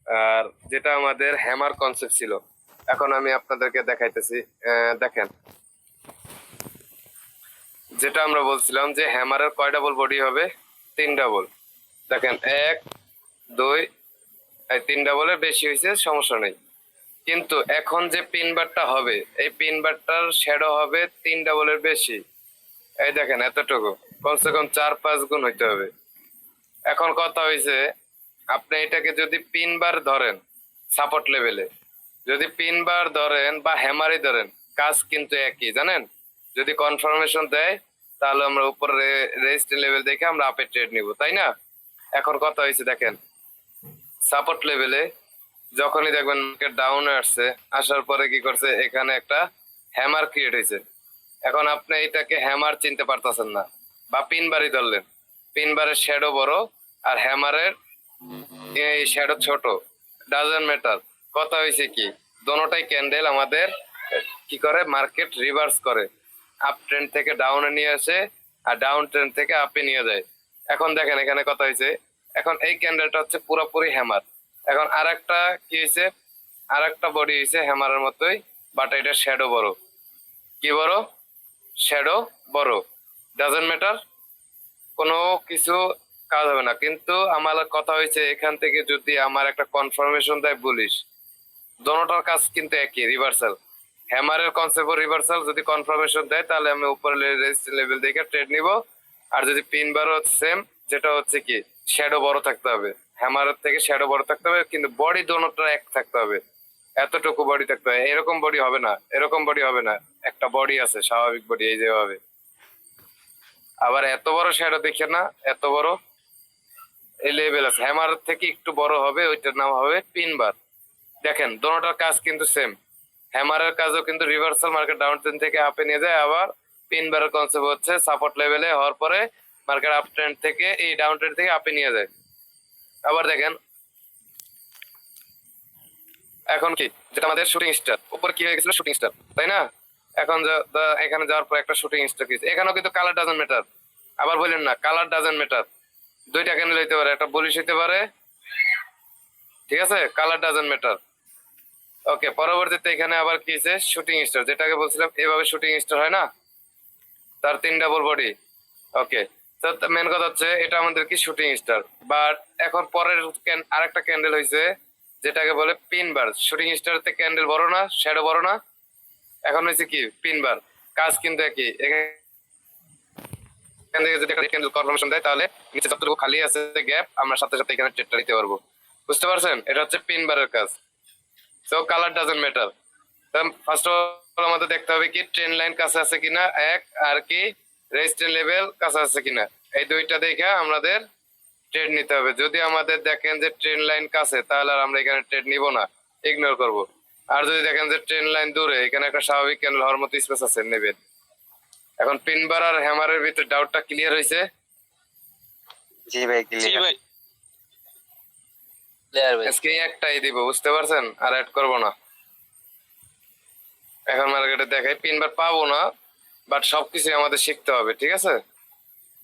আর যেটা আমাদের hammer concept ছিল, এখন আমি আপনাদেরকে দেখাইতেছি। দেখেন, যেটা আমরা বলছিলাম যে হ্যামারের কয় ডাবল বডি হবে? 3 ডাবল। দেখেন, 1 2, এই 3 ডাবলের বেশি হয়েছে, সমস্যা নেই। কিন্তু এখন যে পিন বারটা হবে, এই পিন বারটার শ্যাডো হবে 3 ডাবলের বেশি। এই দেখেন এতটুকু, কমসে কম 4-5 গুণ হইতে হবে। এখন কথা হয়েছে, আপনি এটাকে যদি পিন বার ধরেন সাপোর্ট লেভেলে, যদি পিন বার ধরেন বা হ্যামারই ধরেন, কাজ কিন্তু একই, জানেন। যদি কনফার্মেশন দেয় তাহলে আমরা উপরে রেজিস্ট্রি লেভেল দেখে আমরা আপে ট্রেড নিব, তাই না? এখন কথা হয়েছে, দেখেন সাপোর্ট লেভেলে যখনই দেখবেন মার্কেট ডাউনে আসছে, আসার পরে কি করছে, এখানে একটা হ্যামার ক্রিয়েট হয়েছে। এখন আপনি এটাকে হ্যামার চিনতে পারতেছেন না, বা পিন বারই ধরলেন, পিন বারের শ্যাডো বড় আর হ্যামারের এই শ্যাডো ছোট, ডাজন্ট ম্যাটার। কথা হয়েছে কি, দোনোটাই ক্যান্ডেল আমাদের কি করে, মার্কেট রিভার্স করে, আপ ট্রেন্ড থেকে ডাউনে নিয়ে আসে আর ডাউন ট্রেন্ড থেকে আপে নিয়ে যায়। এখন দেখেন এখানে কথা হয়েছে, এখন এই ক্যান্ডেলটা হচ্ছে পুরোপুরি হ্যামার। এখন আরেকটা কি হয়েছে, আরেকটা বডি হয়েছে হ্যামারের মতোই, বাট এটা শ্যাডো বড়। কি বড়? শ্যাডো বড়। ডাজন্ট ম্যাটার, কোনো কিছু কাজ হবে না। কিন্তু আমার কথা হয়েছে, এখান থেকে যদি আমার একটা কনফার্মেশন দেয় বলিস, দোনোটার কাজ কিন্তু একই, রিভার্সাল। হ্যামারের কনসেপ্ট রিভার্সাল, যদি কনফার্মেশন দেয় তাহলে আমি উপরে লেভেল দেখে ট্রেড নিব। আর যদি পিন বারও সেম, যেটা হচ্ছে কি শ্যাডো বড় থাকতে হবে, হ্যামারের থেকে শ্যাডো বড় থাকতে হবে, কিন্তু বডি দোনোটা এক থাকতে হবে। এতটুকু বডি থাকতে হবে, এরকম বডি হবে না, এরকম বডি হবে না। একটা বডি আছে স্বাভাবিক বডি, এই যেভাবে। আবার এত বড় শ্যাডো দেখে না, এত বড় এই লেভেল আছে, হ্যামার থেকে একটু বড় হবে, ওইটার নাম হবে পিন বার। দেখেন দোনোটার কাজ কিন্তু সেম। হ্যামারের কাজও কিন্তু রিভার্সাল, মার্কেট ডাউন ট্রেন্ড থেকে আপে নিয়ে যায়। আবার পিন বারের কনসেপ্ট হচ্ছে সাপোর্ট লেভেলে হওয়ার পরে মার্কেট আপ ট্রেন্ড থেকে, এই ডাউন ট্রেন্ড থেকে আপে নিয়ে যায়। আবার দেখেন এখন কি, যেটা আমাদের শুটিং স্টার, উপর কি হয়ে গেছিল, শুটিং স্টার, তাই না? এখন এখানে যাওয়ার পর একটা শুটিং স্টার কি, এখানেও কিন্তু কালার ডাজন্ট ম্যাটার। আবার বললেন না, কালার ডাজন্ট ম্যাটার, দুইটা ক্যান্ডেল হইতে পারে, একটা বুলিশ হইতে পারে, ঠিক আছে, কালার ডাজন্ট ম্যাটার। ওকে, পরবর্তীতে এখানে আবার কি আছে, শুটিং স্টার, যেটাকে বলছিলাম এভাবে শুটিং স্টার হয় না, তার 3 ডাবল বডি। ওকে, তো মেন কথা হচ্ছে এটা আমাদের কি শুটিং স্টার। বাট এখন পরের আরেকটা ক্যান্ডেল হয়েছে, যেটাকে বলে পিন বার। শুটিং স্টার থেকে ক্যান্ডেল বড় না, শ্যাডো বড় না, এখন হয়েছে কি পিন বার। কাজ কিন্তু একই। এখান থেকে যদি একটা ক্যান্ডেল কনফার্মেশন দেয়, তাহলে নিচে যতটুকু খালি আছে গ্যাপ, আমরা সাথে সাথে এখানে ট্রেডটা নিতে পারবো। বুঝতে পারছেন? এটা হচ্ছে পিন বারের কাজ। So colour doesn't matter. First of all আমাদের দেখতে হবে কি ট্রেন লাইন কাছে আছে কিনা, এক, আর কি রেজিস্ট্যান্স লেভেল কাছে আছে কিনা, এই দুইটা দেখে আমাদের ট্রেড নিতে হবে। যদি আমাদের দেখেন যে ট্রেন লাইন কাছে, তাহলে আর আমরা এখানে ট্রেড নিব না, ইগনোর করব। আর যদি দেখেন যে ট্রেন লাইন দূরে, এখানে একটা স্বাভাবিক ক্যান্ডেল হওয়ার মতো স্পেস আছে, নেবেন। এখন পিন বার আর হ্যামারের ভিতরে ডাউটটা ক্লিয়ার হয়েছে? জি ভাই, ক্লিয়ার ভাই, ক্লিয়ার ভাই। আজকে একটাই দিব, বুঝতে পারছেন? আর অ্যাড করব না। এখন মার্কেটে দেখাই পিন বার পাবো না, বাট সবকিছু আমাদের শিখতে হবে, ঠিক আছে?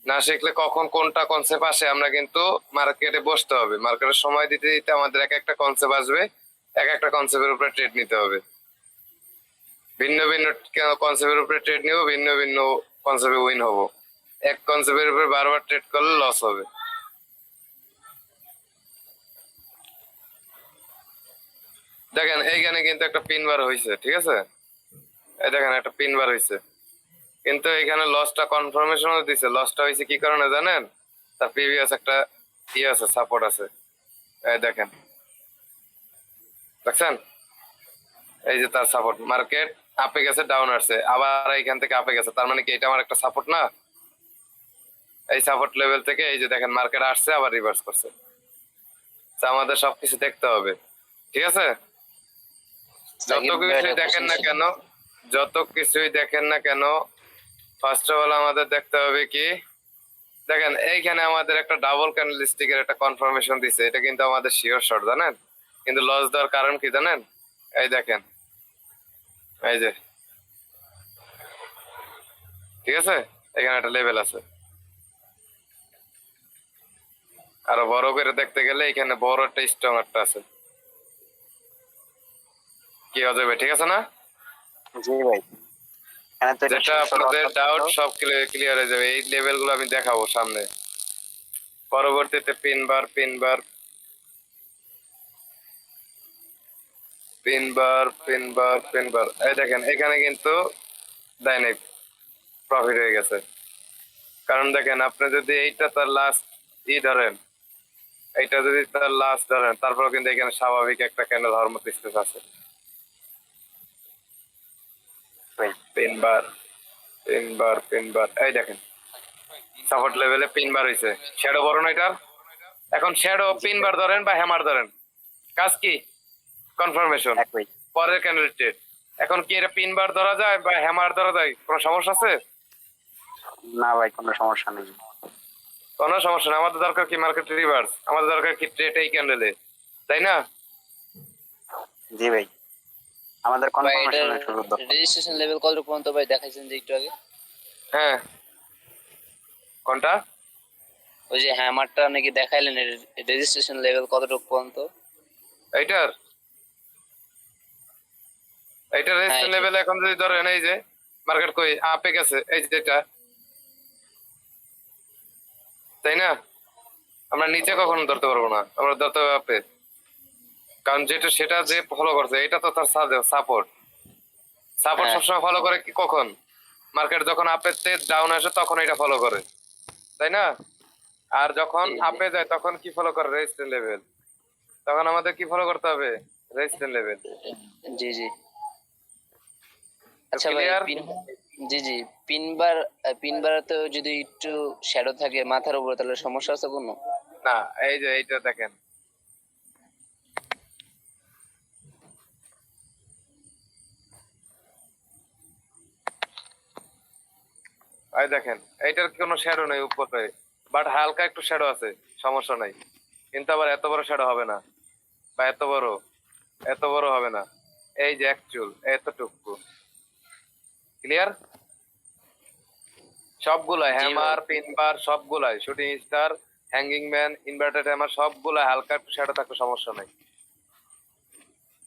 না শিখলে কখন কোনটা কনসেপ্ট আসে, আমরা কিন্তু মার্কেটে বসতে হবে, মার্কেটে সময় দিতে দিতে আমাদের এক একটা কনসেপ্ট আসবে, এক একটা কনসেপ্টের উপরে ট্রেড নিতে হবে। ভিন্ন ভিন্ন কনসেপ্টের উপরে ট্রেড নিব, ভিন্ন ভিন্ন কনসেপ্টে উইন হব। এক কনসেপ্টের উপরে বারবার ট্রেড করলে লস হবে। দেখেন এইখানে কিন্তু একটা পিন বার হয়েছে, ঠিক আছে, এই দেখেন একটা পিন বার হয়েছে, কিন্তু এখানে লসটা কনফার্মেশনও দিছে। লসটা হয়েছে কি কারণে জানেন? তার প্রিভিয়াস একটা ইয়ে আছে, সাপোর্ট আছে, এই দেখেন, দেখছেন? এই যে তার সাপোর্ট, মার্কেট আপে গেছে, ডাউন আসছে, আবার এখান থেকে আপে গেছে, তার মানে কি এটা আমার একটা সাপোর্ট না? এই সাপোর্ট লেভেল থেকে এই যে দেখেন মার্কেট আসছে, আবার রিভার্স করছে। তো আমাদের সবকিছু দেখতে হবে, ঠিক আছে? যত কিছুই দেখেন না কেন, যত কিছুই দেখেন না কেন, ফার্স্ট অফ অল আমাদের দেখতে হবে কি, দেখেন এইখানে আমাদের একটা ডাবল ক্যান্ডেলস্টিকের একটা কনফার্মেশন দিছে, এটা কিন্তু আমাদের শিওর শর্ট, জানেন? কিন্তু লস দেওয়ার কারণ কি জানেন? এই দেখেন, এই যে, ঠিক আছে, এখানে একটা লেভেল আছে। আরো বড় করে দেখতে গেলে এখানে বড় একটা স্ট্রং একটা আছে, কি অজয় ঠিক আছে না? জি ভাই, এখানে তো এটা যেটা আপনাদের ডাউট সব ক্লিয়ার হয়ে যাবে। এই লেভেল গুলো আমি দেখাবো সামনে, পরবর্তীতে পিনবার পিনবার পিনবার পিনবার পিনবার এই দেখেন এখানে কিন্তু দৈনিক প্রফিট হয়ে গেছে। কারণ দেখেন আপনি যদি এইটা তার লাস্ট ধরেন, এইটা যদি তার লাস্ট ধরেন, তারপর কিন্তু এখানে স্বাভাবিক একটা ক্যান্ডেল হওয়ার মতো স্পেস আছে। পিনবার পিনবার পিনবার এই দেখেন সাপোর্ট লেভেলে পিনবার হয়েছে। শ্যাডো বড় না এটার? এখন শ্যাডো পিনবার ধরেন বা হ্যামার ধরেন, কাজ কি? কনফার্মেশন, একই। পরের ক্যান্ডেল ট্রেড। এখন কি এটা পিনবার ধরা যায় বা হ্যামার ধরা যায়? কোনো সমস্যা আছে? না ভাই, কোনো সমস্যা নেই। কোনো সমস্যা না। আমাদের দরকার কি মার্কেট রিভার্স, আমাদের দরকার কি ট্রেড এই ক্যান্ডেলে, তাই না? জি ভাই, আমাদের কনফার্মেশনের শুরু দরকার। রেজিস্ট্রেশন লেভেল কত পর্যন্ত ভাই দেখাইছেন যে একটু আগে? হ্যাঁ, কোনটা? ওই যে হ্যামারটা নাকি দেখাইলেন, রেজিস্ট্রেশন লেভেল কতটুকু পর্যন্ত? এইটার এইটার রেজিস্ট্রেশন এটা। লেভেল এখন যদি ধরেন এই যে মার্কেট কই আপে গেছে, এই যে এটা, তাই না? আমরা নিচে কখনো ধরতে পারবো না, আমরা ধরতে হবে আপে। কারণ যেটা সেটা যে ফলো করছে এটা তো তার সাপোর্ট। সাপোর্ট হ্যাঁ। সবসময় ফলো করে কি কখন? মার্কেট যখন আপের তে ডাউন আসে তখন এটা ফলো করে, তাই না? আর যখন আপে যায় তখন কি ফলো করে? Resistance level. তখন আমাদের কি ফলো করতে হবে? Resistance level. জি জি। আচ্ছা ভাই, ক্লিয়ার? জি জি, পিনবার তো যদি একটু শ্যাডো থাকে মাথার উপরে তাহলে সমস্যা আছে কোনো? না, এই যে এইটা দেখেন, এই দেখেন এইটার কোনো শ্যাডো নেই উপরে, বাট হালকা একটু শ্যাডো আছে, সমস্যা নাই। কিন্তু আবার এত বড় শ্যাডো হবে না, বা এত বড় হবে না। এই যে অ্যাকচুয়াল এতটুকু। ক্লিয়ার? সবগুলাই জি হ্যামার ভাই। পিনবার সবগুলাই shooting star hanging man inverted hammer সবগুলাই হালকা একটু শ্যাডো থাকলে সমস্যা নাই।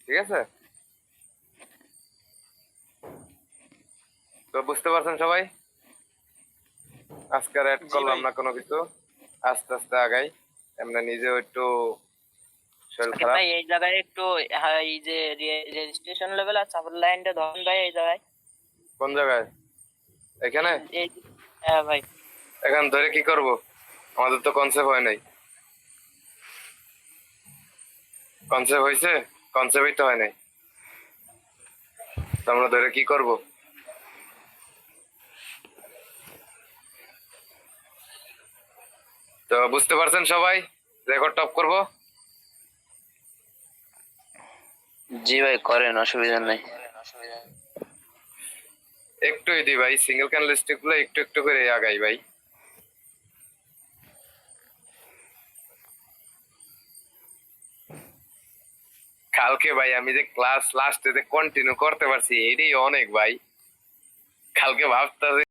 ঠিক আছে? তো বুঝতে পারছেন সবাই? আজকে আর অ্যাড করলাম না কোনো কিছু, আস্তে আস্তে আগাই। এমনি নিজেও একটু শরীর খারাপ। ভাই এই জায়গায় একটু হ্যাঁ, এই যে রেজিস্ট্রেশন লেভেল আর সাপোর্ট লাইনটা ধরুন ভাই এই জায়গায়। কোন জায়গায়? এখানে? এই হ্যাঁ ভাই। এখন ধরে কি করব? আমাদের তো কনসেপ্ট হয় নাই। কনসেপ্ট হয়েছে? কনসেপ্টই তো হয় নাই, তো আমরা ধরে কি করব? তো বুঝতে পারছেন সবাই? রেকর্ড টপ করব? জি ভাই, করেন, অসুবিধা নাই। একটুই দি ভাই, সিঙ্গেল ক্যান্ডেল স্টিক গুলো একটু একটু করে আগাই ভাই। কালকে ভাই আমি যে ক্লাস লাস্টে যে কন্টিনিউ করতে পারছি এটাই অনেক ভাই। কালকে ভাবতে